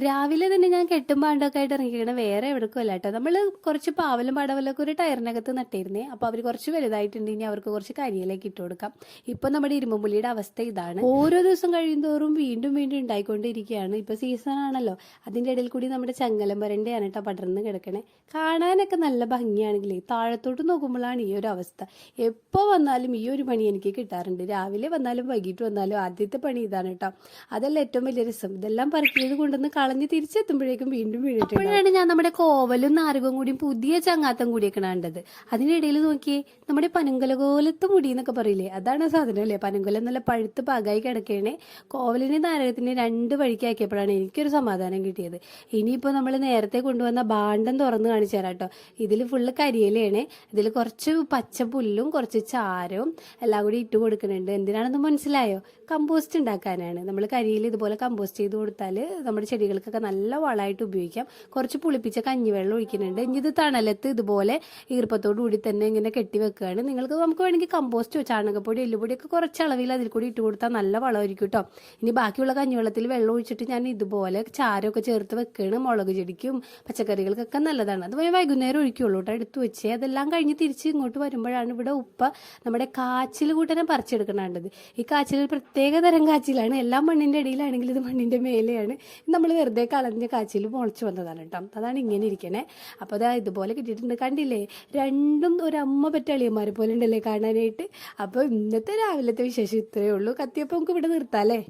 രാവിലെ തന്നെ ഞാൻ കെട്ടും പാണ്ടൊക്കെ ആയിട്ട് ഇറങ്ങിക്കണ വേറെ എവിടേക്കും അല്ല കേട്ടോ. നമ്മൾ കുറച്ച് പാവലും പടവലൊക്കെ ഒരു ടയറിനകത്ത് നട്ടിരുന്നേ. അപ്പോൾ അവർ കുറച്ച് വലുതായിട്ടുണ്ട്. ഇനി അവർക്ക് കുറച്ച് കരിയിലേക്ക് ഇട്ട് കൊടുക്കാം. ഇപ്പൊ നമ്മുടെ ഇരുമ്പുള്ളിയുടെ അവസ്ഥ ഇതാണ്. ഓരോ ദിവസം കഴിയുന്തോറും വീണ്ടും വീണ്ടും ഉണ്ടായിക്കൊണ്ടിരിക്കുകയാണ്. ഇപ്പൊ സീസൺ ആണല്ലോ. അതിന്റെ ഇടയിൽ കൂടി നമ്മുടെ ചങ്ങലം വരണ്ടയാണ് കേട്ടോ പടർന്ന് കിടക്കണേ. കാണാനൊക്കെ നല്ല ഭംഗിയാണെങ്കിലേ താഴത്തോട്ട് നോക്കുമ്പോഴാണ് ഈ ഒരു അവസ്ഥ. എപ്പോൾ വന്നാലും ഈ ഒരു പണി എനിക്ക് കിട്ടാറുണ്ട്. രാവിലെ വന്നാലും വൈകിട്ട് വന്നാലും ആദ്യത്തെ പണി ഇതാണ് കേട്ടോ. അതല്ല ഏറ്റവും വലിയ രസം. ഇതെല്ലാം പറക്കിയത് കൊണ്ടുവന്ന് കളഞ്ഞ് തിരിച്ചെത്തുമ്പോഴേക്കും വീണ്ടും വീണിട്ട്. അപ്പോഴാണ് ഞാൻ നമ്മുടെ കോവലും നാരകവും കൂടിയും പുതിയ ചങ്ങാത്തം കൂടിയൊക്കെ കണ്ടത്. അതിനിടയിൽ നോക്കിയേ നമ്മുടെ പനങ്കലകോലത്ത് മുടി എന്നൊക്കെ പറയില്ലേ, അതാണ് സാധനം അല്ലേ. പനങ്കലം നല്ല പഴുത്ത് പാകായി കിടക്കണേ. കോവലിനെ നാരകത്തിന് രണ്ട് വഴിക്കാക്കിയപ്പോഴാണ് എനിക്കൊരു സമാധാനം കിട്ടിയത്. ഇനിയിപ്പോൾ നമ്മൾ നേരത്തെ കൊണ്ടുവന്ന ഭാണ്ഡം തുറന്ന് കാണിച്ചു തരാം കേട്ടോ. ഇതിൽ ഫുള്ള് കരിയിലയാണ്. ഇതിൽ കുറച്ച് പച്ച പുല്ലും കുറച്ച് ചാരവും എല്ലാം കൂടി ഇട്ട് കൊടുക്കുന്നുണ്ട്. എന്തിനാണെന്ന് മനസ്സിലായോ? കമ്പോസ്റ്റ് ഉണ്ടാക്കാനാണ്. നമ്മൾ കരിയിൽ ഇതുപോലെ കമ്പോസ്റ്റ് ചെയ്ത് കൊടുത്താൽ നമ്മുടെ ചെടികൾക്കൊക്കെ നല്ല വളമായിട്ട് ഉപയോഗിക്കാം. കുറച്ച് പുളിപ്പിച്ച കഞ്ഞിവെള്ളം ഒഴിക്കുന്നുണ്ട്. ഇനി ഇത് തണലത്ത് ഇതുപോലെ ഈർപ്പത്തോടു കൂടി തന്നെ ഇങ്ങനെ കെട്ടി വെക്കുകയാണ്. നമുക്ക് വേണമെങ്കിൽ കമ്പോസ്റ്റോ ചാണകപ്പൊടി എല്ലുപൊടിയൊക്കെ കുറച്ച് അളവിൽ അതിൽ കൂടി ഇട്ട് കൊടുത്താൽ നല്ല വളമായിരിക്കും കേട്ടോ. ഇനി ബാക്കിയുള്ള കഞ്ഞിവെള്ളത്തിൽ വെള്ളം ഒഴിച്ചിട്ട് ഞാൻ ഇതുപോലെ ചാരമൊക്കെ ചേർത്ത് വെക്കുകയാണ്. മുളക് ചെടിക്കും പച്ചക്കറികൾക്കൊക്കെ നല്ലതാണ്. അത് വൈകുന്നേരം ഒഴിക്കുള്ളൂ കേട്ടോ. എടുത്തു വെച്ചേ. അതെല്ലാം കഴിഞ്ഞ് തിരിച്ച് ഇങ്ങോട്ട് വരുമ്പോഴാണ് ഇവിടെ ഉപ്പ നമ്മുടെ കാച്ചിൽ കൂട്ടനെ പറിച്ചെടുക്കണത്. ഈ കാച്ചിൽ പ്രത്യേക തരം കാച്ചിലാണ്. എല്ലാം മണ്ണിന്റെ ഇടയിലാണെങ്കിൽ ഇത് മണ്ണിന്റെ മേലെയാണ്. നമ്മൾ വെറുതെ കളഞ്ഞ കാച്ചിൽ മുളച്ചു വന്നതാണ് കേട്ടോ. അതാണ് ഇങ്ങനെ ഇരിക്കണേ. അപ്പോൾ അതാ ഇതുപോലെ കിട്ടിയിട്ടുണ്ട്. കണ്ടില്ലേ, രണ്ടും ഒരമ്മ പറ്റ അളിയന്മാരെ പോലെ ഉണ്ടല്ലേ കാണാനായിട്ട്. അപ്പോൾ ഇന്നത്തെ രാവിലത്തെ വിശേഷം ഇത്രയേ ഉള്ളൂ. കത്തിയപ്പോൾ നമുക്ക് ഇവിടെ നിർത്താം അല്ലേ.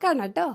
കാണാം കേട്ടോ.